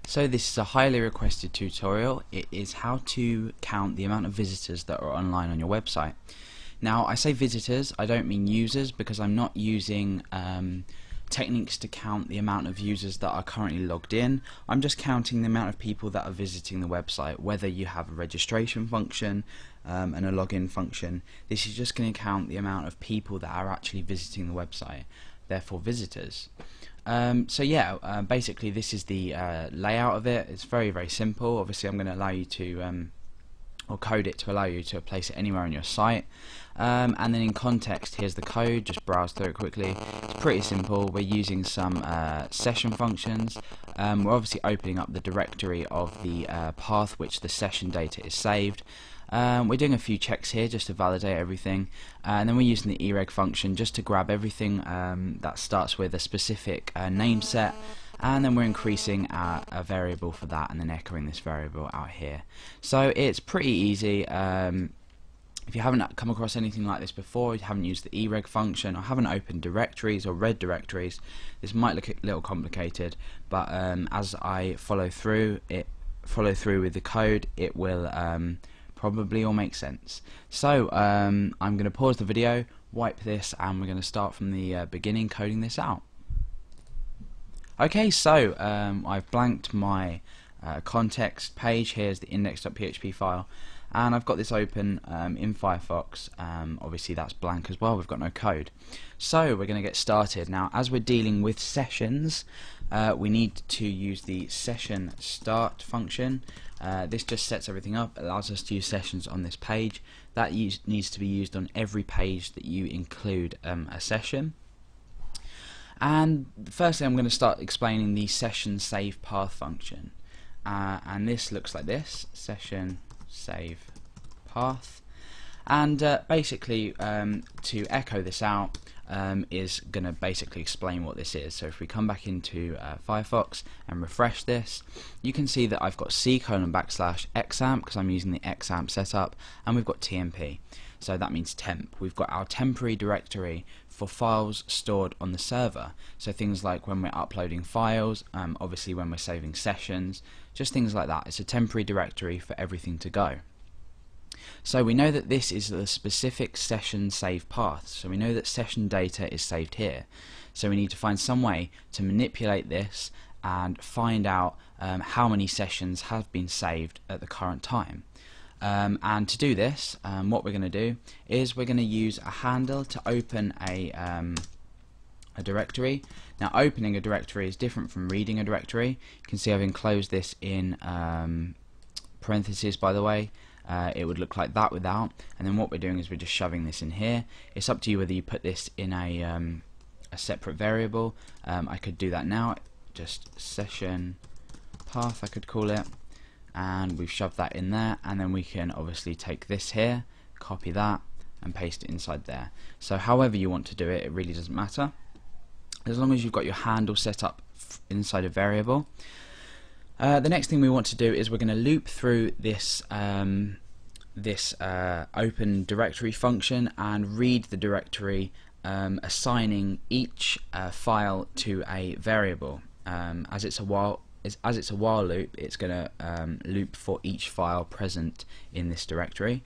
So this is a highly requested tutorial. It is how to count the amount of visitors that are online on your website. Now I say visitors, I don't mean users, because I'm not using techniques to count the amount of users that are currently logged in. I'm just counting the amount of people that are visiting the website, whether you have a registration function and a login function. This is just going to count the amount of people that are actually visiting the website, therefore visitors. Basically this is the layout of it. It's very simple. Obviously I'm going to allow you to or code it to allow you to place it anywhere on your site, and then in context here's the code. Just browse through it quickly. It's pretty simple. We're using some session functions. We're obviously opening up the directory of the path which the session data is saved. We're doing a few checks here just to validate everything, and then we're using the ereg function just to grab everything that starts with a specific name set, and then we're increasing a variable for that and then echoing this variable out here. So it's pretty easy. If you haven't come across anything like this before, you haven't used the ereg function or haven't opened directories or read directories, this might look a little complicated, but as I follow through with the code, it will probably all make sense. So I'm going to pause the video, wipe this, and we're going to start from the beginning coding this out. Okay, so I've blanked my context page. Here's the index.php file, and I've got this open in Firefox. Obviously that's blank as well, we've got no code. So we're going to get started. Now as we're dealing with sessions, we need to use the session start function. This just sets everything up, allows us to use sessions on this page. That needs to be used on every page that you include a session. And firstly I'm going to start explaining the session save path function, and this looks like this: session save path. And basically to echo this out is going to basically explain what this is. So if we come back into Firefox and refresh this, you can see that I've got c:\\xamp because I'm using the xamp setup, and we've got tmp. So that means temp. We've got our temporary directory for files stored on the server. So things like when we're uploading files, obviously when we're saving sessions, just things like that. It's a temporary directory for everything to go. So we know that this is the specific session save path. So we know that session data is saved here. So we need to find some way to manipulate this and find out how many sessions have been saved at the current time. And to do this, what we're going to do is we're going to use a handle to open a directory. Now opening a directory is different from reading a directory. You can see I've enclosed this in parentheses, by the way. It would look like that without, and then what we're doing is we're just shoving this in here. It's up to you whether you put this in a separate variable. I could do that now, just session path I could call it, and we've shoved that in there, and then we can obviously take this here, copy that, and paste it inside there. So however you want to do it, it really doesn't matter, as long as you've got your handle set up inside a variable. The next thing we want to do is we're going to loop through this open directory function and read the directory, assigning each file to a variable. As it's a while loop, it's going to loop for each file present in this directory.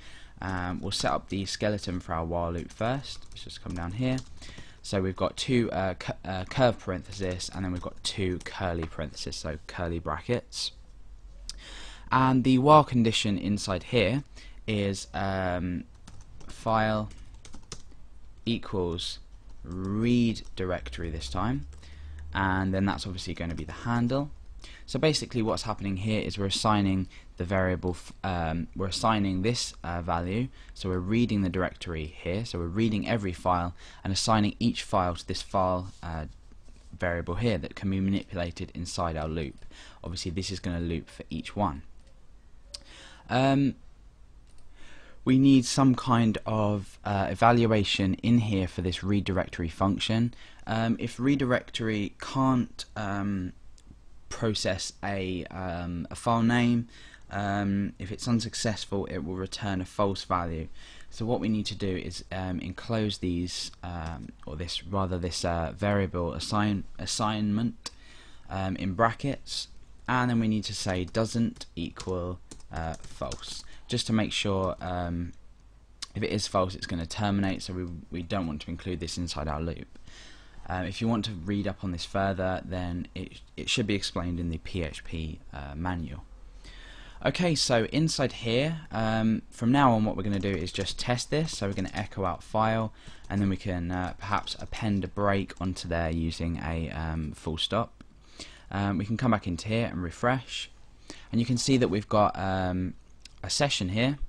We'll set up the skeleton for our while loop first. Let's just come down here. So we've got two curved parentheses, and then we've got two curly parentheses, so curly brackets. And the while condition inside here is file equals read directory this time, and then that's obviously going to be the handle. So basically what's happening here is we're assigning the variable, we're assigning this value, so we're reading the directory here, so we're reading every file and assigning each file to this file variable here that can be manipulated inside our loop. Obviously this is going to loop for each one. We need some kind of evaluation in here for this read directory function. If read directory can't process a file name, if it's unsuccessful, it will return a false value. So what we need to do is enclose these, or this variable assignment in brackets, and then we need to say doesn't equal false, just to make sure if it is false it's going to terminate, so we don't want to include this inside our loop. If you want to read up on this further, then it should be explained in the PHP manual. Okay, so inside here, from now on what we're going to do is just test this. So we're going to echo out file, and then we can perhaps append a break onto there using a full stop. We can come back into here and refresh, and you can see that we've got a session here.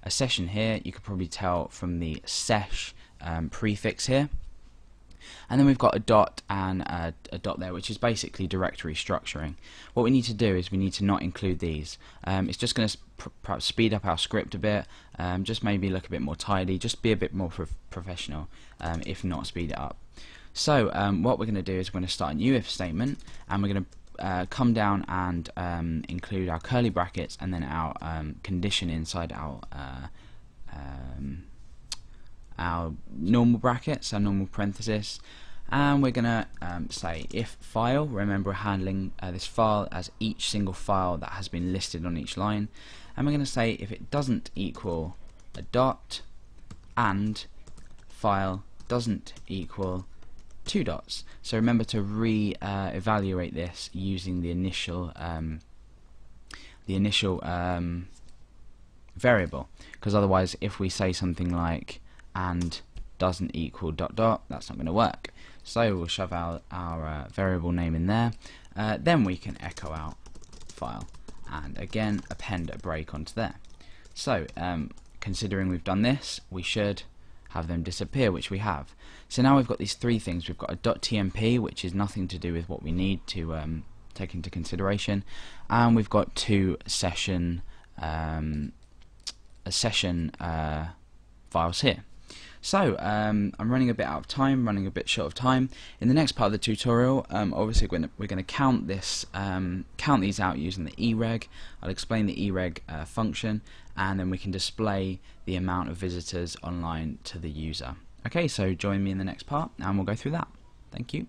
A session here, you could probably tell from the sesh prefix here. And then we've got a dot and a dot there, which is basically directory structuring. What we need to do is we need to not include these. It's just going to perhaps speed up our script a bit, just maybe look a bit more tidy, just be a bit more professional, if not speed it up. So what we're going to do is we're going to start a new if statement, and we're going to come down and include our curly brackets and then our condition inside our normal brackets, our normal parenthesis, and we're gonna say if file. Remember, we're handling this file as each single file that has been listed on each line, and we're gonna say if it doesn't equal a dot and file doesn't equal 2 dots. So remember to evaluate this using the initial variable, because otherwise if we say something like and doesn't equal dot dot, that's not going to work. So we'll shove our variable name in there, then we can echo out file and again append a break onto there. So considering we've done this, we should have them disappear, which we have. So now we've got these three things. We've got a .tmp, which is nothing to do with what we need to take into consideration, and we've got two session files here. So I'm running a bit out of time, running a bit short of time. In the next part of the tutorial, obviously we're going to count these out using the ereg. I'll explain the ereg function, and then we can display the amount of visitors online to the user. Okay, so join me in the next part and we'll go through that. Thank you.